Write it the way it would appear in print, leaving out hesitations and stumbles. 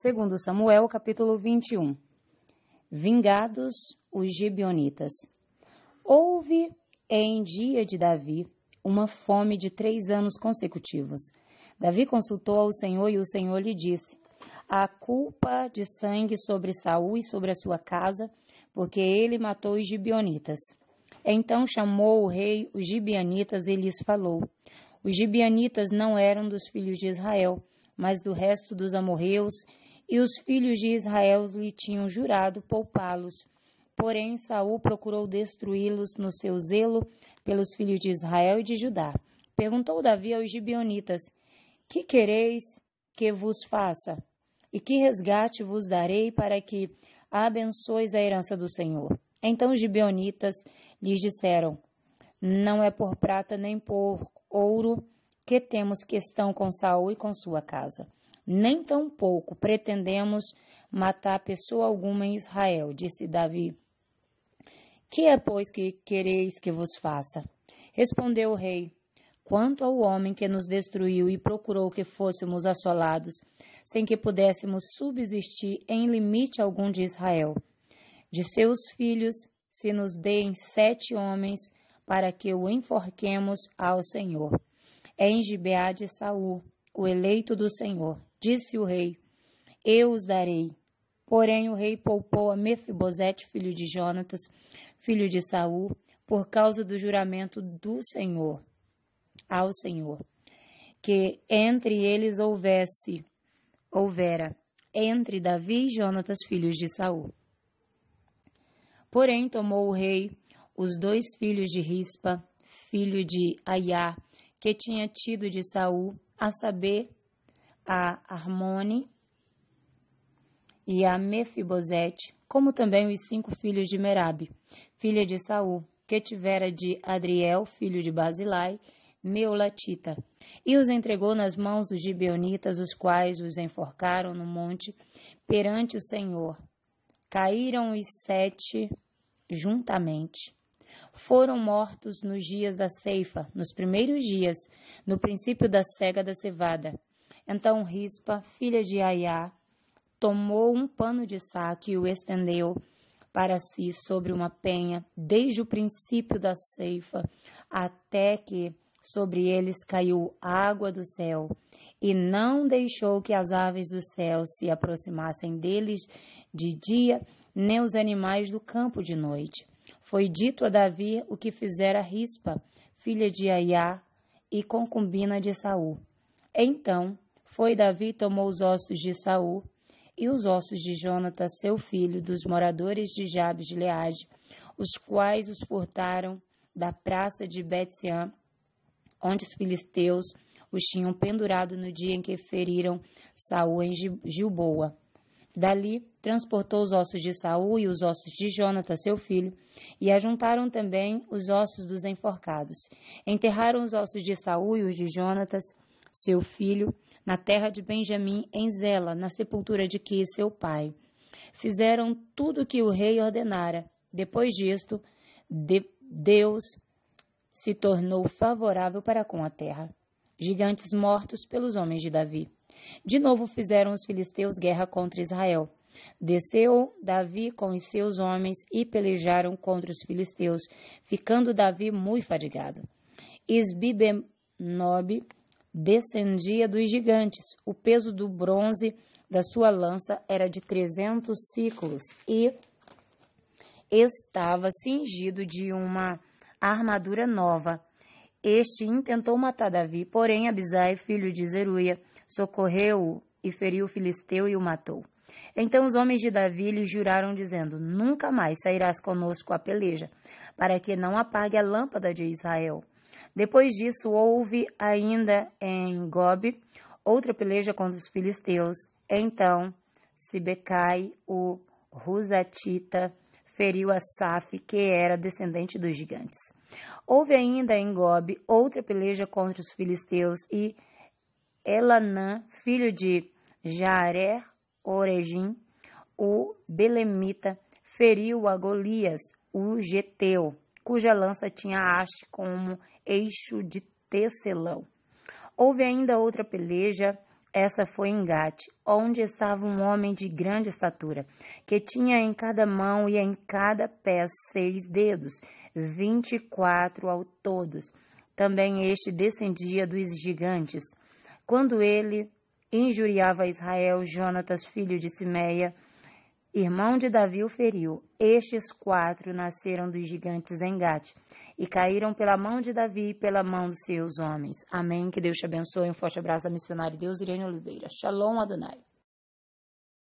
Segundo Samuel, capítulo 21. Vingados os gibeonitas. Houve em dia de Davi uma fome de 3 anos consecutivos. Davi consultou ao Senhor e o Senhor lhe disse: há culpa de sangue sobre Saul e sobre a sua casa, porque ele matou os gibeonitas. Então chamou o rei os gibeonitas e lhes falou: os gibeonitas não eram dos filhos de Israel, mas do resto dos amorreus, e os filhos de Israel lhe tinham jurado poupá-los. Porém, Saul procurou destruí-los no seu zelo pelos filhos de Israel e de Judá. Perguntou Davi aos gibeonitas: que quereis que vos faça? E que resgate vos darei para que abençoeis a herança do Senhor? Então os gibeonitas lhes disseram: não é por prata nem por ouro que temos questão com Saul e com sua casa. Nem tampouco pretendemos matar pessoa alguma em Israel, disse Davi. Que é, pois, que quereis que vos faça? Respondeu o rei: quanto ao homem que nos destruiu e procurou que fôssemos assolados, sem que pudéssemos subsistir em limite algum de Israel. De seus filhos, se nos deem 7 homens, para que o enforquemos ao Senhor. É em Gibeá de Saul, o eleito do Senhor. Disse o rei: eu os darei. Porém o rei poupou a Mefibosete, filho de Jonatas, filho de Saul, por causa do juramento do Senhor, ao Senhor, que entre eles houvera, entre Davi e Jonatas, filhos de Saul. Porém tomou o rei os 2 filhos de Rispa, filho de Aiá, que tinha tido de Saul, a saber, a Armone e a Mefibosete, como também os 5 filhos de Merabe, filha de Saul, que tivera de Adriel, filho de Basilai, Meolatita, e os entregou nas mãos dos gibeonitas, os quais os enforcaram no monte perante o Senhor. Caíram os 7 juntamente. Foram mortos nos dias da ceifa, nos primeiros dias, no princípio da cega da cevada. Então Rispa, filha de Aiá, tomou um pano de saco e o estendeu para si sobre uma penha, desde o princípio da ceifa, até que sobre eles caiu água do céu, e não deixou que as aves do céu se aproximassem deles de dia, nem os animais do campo de noite. Foi dito a Davi o que fizera Rispa, filha de Aiá, e concubina de Saul. Então foi Davi e tomou os ossos de Saul e os ossos de Jonatas, seu filho, dos moradores de Jabes de Gileade, os quais os furtaram da praça de Bet-sean, onde os filisteus os tinham pendurado no dia em que feriram Saul em Gilboa. Dali transportou os ossos de Saul e os ossos de Jonatas, seu filho, e ajuntaram também os ossos dos enforcados. Enterraram os ossos de Saul e os de Jonatas, seu filho, na terra de Benjamim, em Zela, na sepultura de Quis, seu pai. Fizeram tudo o que o rei ordenara. Depois disto, Deus se tornou favorável para com a terra. Gigantes mortos pelos homens de Davi. De novo fizeram os filisteus guerra contra Israel. Desceu Davi com os seus homens e pelejaram contra os filisteus, ficando Davi muito fadigado. Isbi-benob descendia dos gigantes. O peso do bronze da sua lança era de 300 ciclos e estava cingido de uma armadura nova. Este intentou matar Davi, porém Abisai, filho de Zeruia, socorreu-o e feriu o filisteu e o matou. Então os homens de Davi lhe juraram, dizendo: nunca mais sairás conosco à peleja, para que não apague a lâmpada de Israel. Depois disso, houve ainda em Gobe outra peleja contra os filisteus. Então Sibecai, o Husatita, feriu Asaf, que era descendente dos gigantes. Houve ainda em Gobe outra peleja contra os filisteus, e Elanã, filho de Jaare-Oregim, o Belemita, feriu a Golias, o Geteu, cuja lança tinha haste como eixo de tecelão. Houve ainda outra peleja Essa foi em Gate, onde estava um homem de grande estatura, que tinha em cada mão e em cada pé 6 dedos, 24 ao todos. Também este descendia dos gigantes. Quando ele injuriava Israel, Jonatas, filho de Simeia, irmão de Davi, o feriu. Estes 4 nasceram dos gigantes em Gate e caíram pela mão de Davi e pela mão dos seus homens. Amém. Que Deus te abençoe. Um forte abraço da missionária Deus Irene Oliveira. Shalom Adonai.